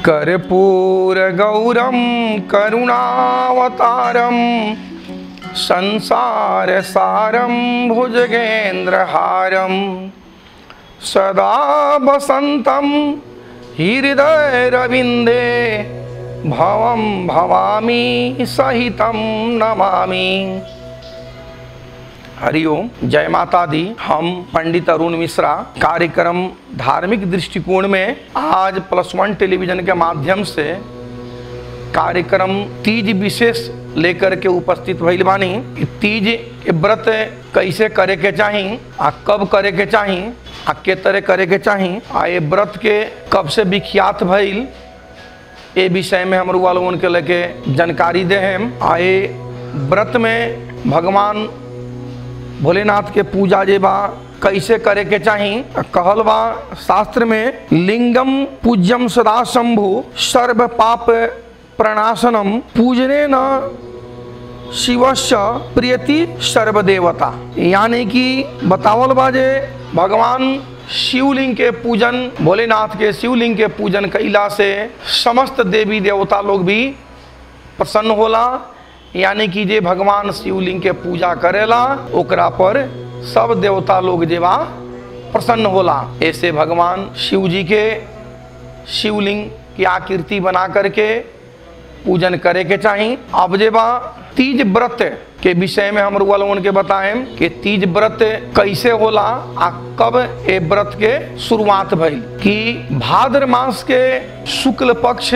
कर्पूरगौरं करुणावतारं संसारसारं भुजगेन्द्रहारं सदा वसन्तं हृदयरविन्दे भवं भवामी सहितं नमामि। हरिओम, जय माता दी। हम पंडित अरुण मिश्रा कार्यक्रम धार्मिक दृष्टिकोण में आज +1 टेलीविजन के माध्यम से कार्यक्रम तीज विशेष लेकर के उपस्थित भइल बानी। तीज के व्रत कैसे करे के चाही, आ कब करे के चाही, आ के तरह करे के चाही, आ ये व्रत के कब से विख्यात भइल, ये विषय में हम लोगन के लेके जानकारी दे हम। आए व्रत में भगवान भोलेनाथ के पूजा जे बा कैसे करे के चाही, कहल बा शास्त्र में लिंगम पूज्यम सदा शंभु सर्व पाप प्रणाशनम पूजने न शिवस्य प्रियति सर्वदेवता। यानी कि बतावल बा जे भगवान शिवलिंग के पूजन, भोलेनाथ के शिवलिंग के पूजन कैला से समस्त देवी देवता लोग भी प्रसन्न होला। यानी कि जे भगवान शिवलिंग के पूजा करेला ओकरा पर सब देवता लोग जेबा प्रसन्न होला। ऐसे भगवान शिव जी के शिवलिंग की आकृति बना करके पूजन करे के चाही। अब जेबा तीज व्रत के विषय में हम लोगन के बताएं कि तीज व्रत कैसे होला, आ कब ए व्रत के शुरुआत भइल। कि भाद्र मास के शुक्ल पक्ष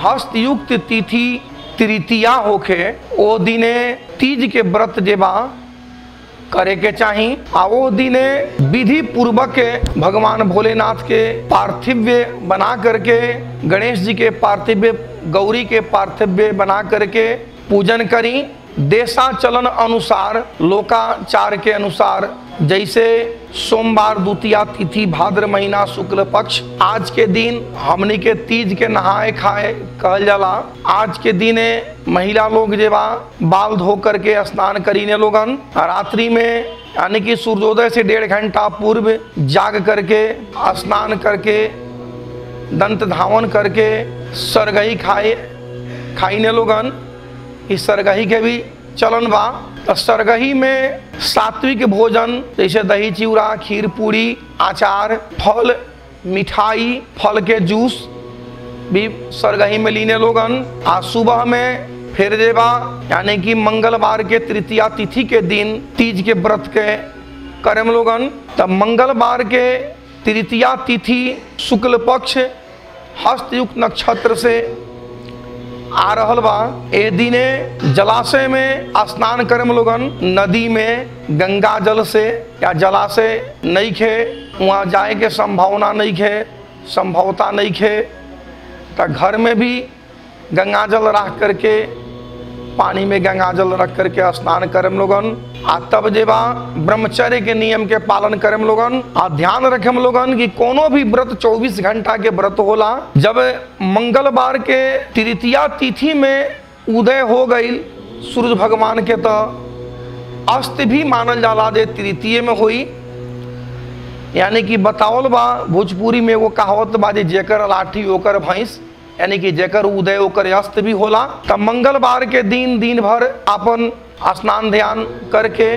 हस्तयुक्त तिथि तृतीया होखे ओ दिने तीज के व्रत जेबा करे के चाही। आ वो दिने विधि पूर्वक भगवान भोलेनाथ के पार्थिव्य बना करके, गणेश जी के पार्थिव्य, गौरी के पार्थिव्य बना करके पूजन करी। देशाचलन अनुसार, लोकाचार के अनुसार, जैसे सोमवार द्वितीया तिथि भाद्र महीना शुक्ल पक्ष, आज के दिन हमनी के तीज के नहाए खाए कहल जाला। आज के दिन महिला लोग जेबा बाल धो करके स्नान करीने लोगन, रात्रि में यानी कि सूर्योदय से 1.5 घंटा पूर्व जाग करके स्नान करके दंत धावन करके सरगही खाइने लोगन। इस सरगही के भी चलन बा। तो सरगही में सात्विक भोजन जैसे दही चिवड़ा, खीर पूरी, अचार, फल, मिठाई, फल के जूस भी सरगही में लीने लोगन। आज सुबह में फिर जेबा यानी कि मंगलवार के तृतीया तिथि के दिन तीज के व्रत के करम लोगन। तब मंगलवार के तृतीया तिथि शुक्ल पक्ष हस्तयुक्त नक्षत्र से आ रहल बा। ए दिने जलाशय में स्नान करम लोगन। नदी में गंगा जल से या जलाशय नहीं खे, वहाँ जाए के संभावना नहीं खे, संभवता नहीं खे, तो घर में भी गंगा जल रख करके, पानी में गंगा जल रख करके स्नान करम लोगन। आ तब जेबा ब्रह्मचर्य के नियम के पालन करम लोगन। आ ध्यान रखम लोगन कि कोनो भी व्रत 24 घंटा के व्रत होला। जब मंगलवार के तृतीया तिथि में उदय हो गई सूर्य भगवान के, तो अस्त भी मानल जाला जे तृतीय में हुई। यानी कि बतावल बा भोजपुरी में वो कहावत बा जे जेकर लाठी ओकर भैंस, यानी कि जेकर उदय ओकर अस्त भी होला। तब मंगलवार के दिन भर अपन स्नान ध्यान करके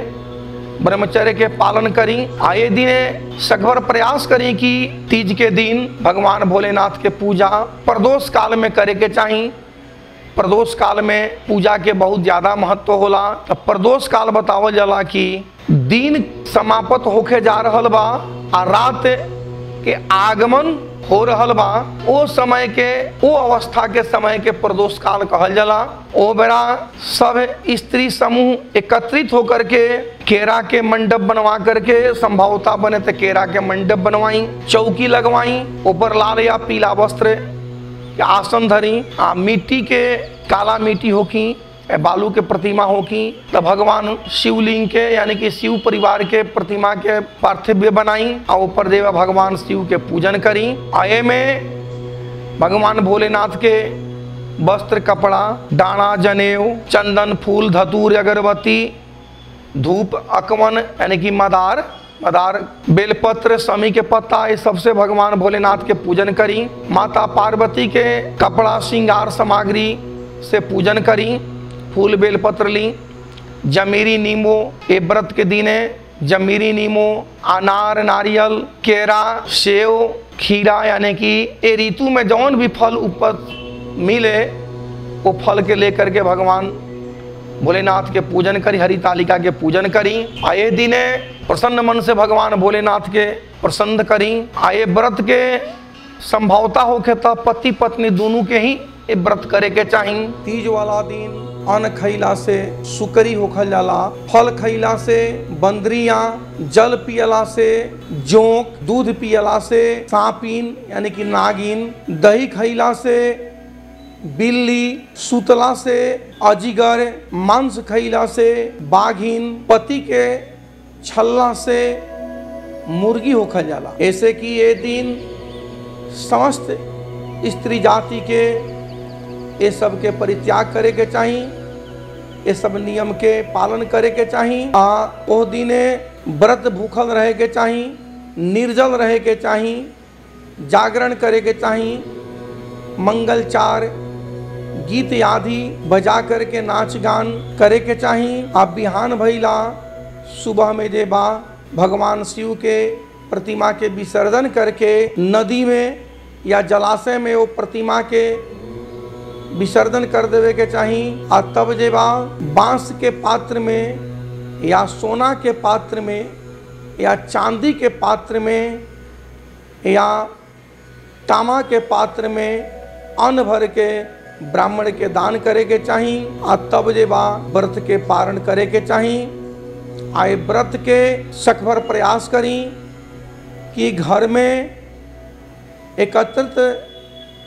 ब्रह्मचर्य के पालन करी। आए दिन सघवर प्रयास करी कि तीज के दिन भगवान भोलेनाथ के पूजा प्रदोष काल में करे के चाही। प्रदोष काल में पूजा के बहुत ज्यादा महत्व होला। तब प्रदोष काल बतावल जाला कि दिन समाप्त होके जा रहल बा आ रात के आगमन हो रहल बा। ओ समय के, ओ अवस्था के समय के प्रदोष काल कहल जाला। ओ बेरा सब स्त्री समूह एकत्रित होकर के केरा के मंडप बनवा करके, संभवता बने तो केरा के मंडप बनवाई, चौकी लगवाई, ऊपर लाल या पीला वस्त्र या आसन धरी। मिट्टी के, काला मिट्टी होकी, बालू के प्रतिमा होकी, तब भगवान शिवलिंग के यानी कि शिव परिवार के प्रतिमा के पार्थिव्य बनाई और ऊपर देवा भगवान शिव के पूजन करी। आए में भगवान भोलेनाथ के वस्त्र, कपड़ा, डाना, जनेऊ, चंदन, फूल, धतूर, अगरबत्ती, धूप, अकवन यानी कि मदार मदार, बेलपत्र, समी के पत्ता, ये सबसे भगवान भोलेनाथ के पूजन करी। माता पार्वती के कपड़ा श्रृंगार सामग्री से पूजन करी। फूल बेलपत्र ली। जमीरी नींबू, ये व्रत के दिन है। जमीरी नींबू, अनार, नारियल, केरा, सेव, खीरा, यानी कि ये ऋतु में जौन भी फल उपज मिले वो फल के लेकर के भगवान भोलेनाथ के पूजन करी। हरि तालिका के पूजन करी। आए दिने प्रसन्न मन से भगवान भोलेनाथ के प्रसन्न करी। आए व्रत के संभवता होके तो पति पत्नी दोनों के ही ये व्रत करे के चाहिए। तीज वाला दिन अन्न खैला से सुकरी होखल जाला, फल खैला से बंदरिया, जल पियला से जोंक, दूध पियला से सांपिन यानी कि नागिन, दही खैला से बिल्ली, सुतला से अजिगर, मांस खैला से बाघिन, पति के छल्ला से मुर्गी होखल जाला। ऐसे कि ये दिन समस्त स्त्री जाति के ये सब के परित्याग करे के चाहिए। ये सब नियम के पालन करे के चाहिए। ओ दिने व्रत भूखल रहे के चाहिए, निर्जल रहे के चाहिए, जागरण करे के चाहिए, मंगलचार, गीत आदि बजा करके नाच गान करे के चाहिए। अब बिहान भइला सुबह में जे बा भगवान शिव के प्रतिमा के विसर्जन करके नदी में या जलाशय में वो प्रतिमा के विसर्जन कर देवे के चाहिए। और तब जे बा बांस के पात्र में या सोना के पात्र में या चांदी के पात्र में या तांबा के पात्र में अन्न भर के ब्राह्मण के दान करे के चाहिए। और तब जे बा व्रत के पारण करे के चाहिए। आए व्रत के सकभर प्रयास करी कि घर में एकत्रित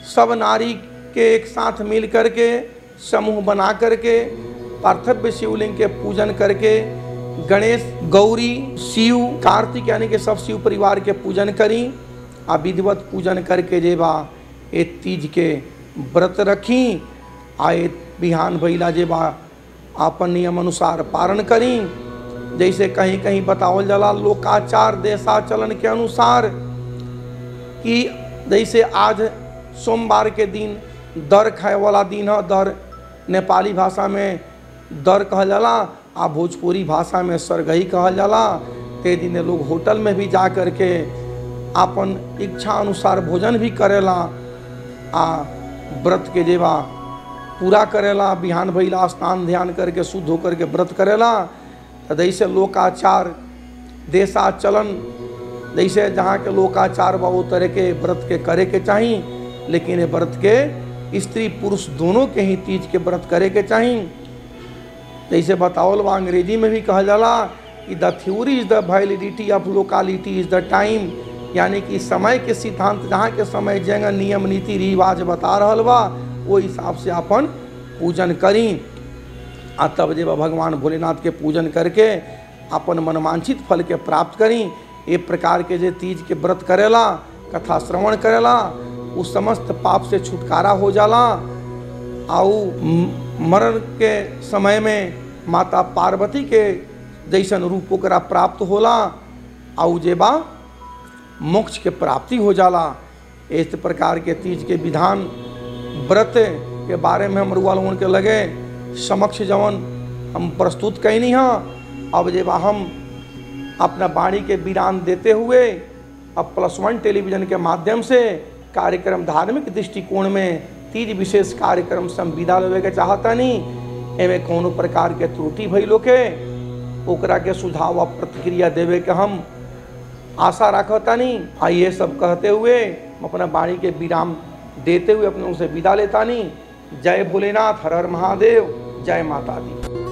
सब नारी के एक साथ मिल करके समूह बना करके पार्थिव शिवलिंग के पूजन करके गणेश, गौरी, शिव, कार्तिक यानी कि सब शिव परिवार के पूजन करी। आ विधिवत पूजन करके जे बा ये तीज के व्रत रखी। आए बिहान भइला जे बा अपन नियम अनुसार पारण करी। जैसे कहीं कहीं बतावल जाला लोकाचार देशाचलन के अनुसार कि जैसे आज सोमवार के दिन दर खाए वाला दिन है। दर नेपाली भाषा में दर कहल जाला, आ भोजपुरी भाषा में सरगही कहल जाला। ते दिन लोग होटल में भी जा कर के अपन इच्छा अनुसार भोजन भी करेला। आ व्रत के जेबा पूरा करेला। बिहान भइला स्नान ध्यान करके शुद्ध होकर के व्रत करेला। तो जैसे लोकाचार देशाचलन जैसे जहाँ के लोकाचार बा वो तरह के व्रत के करे के चाहिए। लेकिन ये व्रत के स्त्री पुरुष दोनों के ही तीज के व्रत करे के चाहिए। जैसे बतावल बा अंग्रेजी में भी कहा जाला कि the theory is the validity of locality is the time, यानी कि समय के सिद्धांत जहाँ के समय जगह नियम नीति रिवाज बता रहल बा वो हिसाब से अपन पूजन करी। आ तब जे भगवान भोलेनाथ के पूजन करके अपन मनवांछित फल के प्राप्त करी। ये प्रकार के जे तीज के व्रत करेला, कथा श्रवण करेला, उस समस्त पाप से छुटकारा हो जाला। आउ मरण के समय में माता पार्वती के जैसन रूप ओकरा प्राप्त होला। आउ जे बा मोक्ष के प्राप्ति हो जाला। इस प्रकार के तीज के विधान व्रत के बारे में हम रुआ लोगन के लगे समक्ष जवन हम प्रस्तुत कैनी हाँ। अब जे बा हम अपना वाणी के विराम देते हुए अब +1 टेलीविज़न के माध्यम से कार्यक्रम धार्मिक दृष्टिकोण में तीज विशेष कार्यक्रम से हम विदा लेवे के चाहतानी। एवं कोनो प्रकार के त्रुटि भइलो के ओकरा के सुझाव और प्रतिक्रिया देवे के हम आशा रखतानी। ये सब कहते हुए अपना वाणी के विराम देते हुए अपने उनसे विदा लेतानी। जय भोलेनाथ, हर हर महादेव, जय माता दी।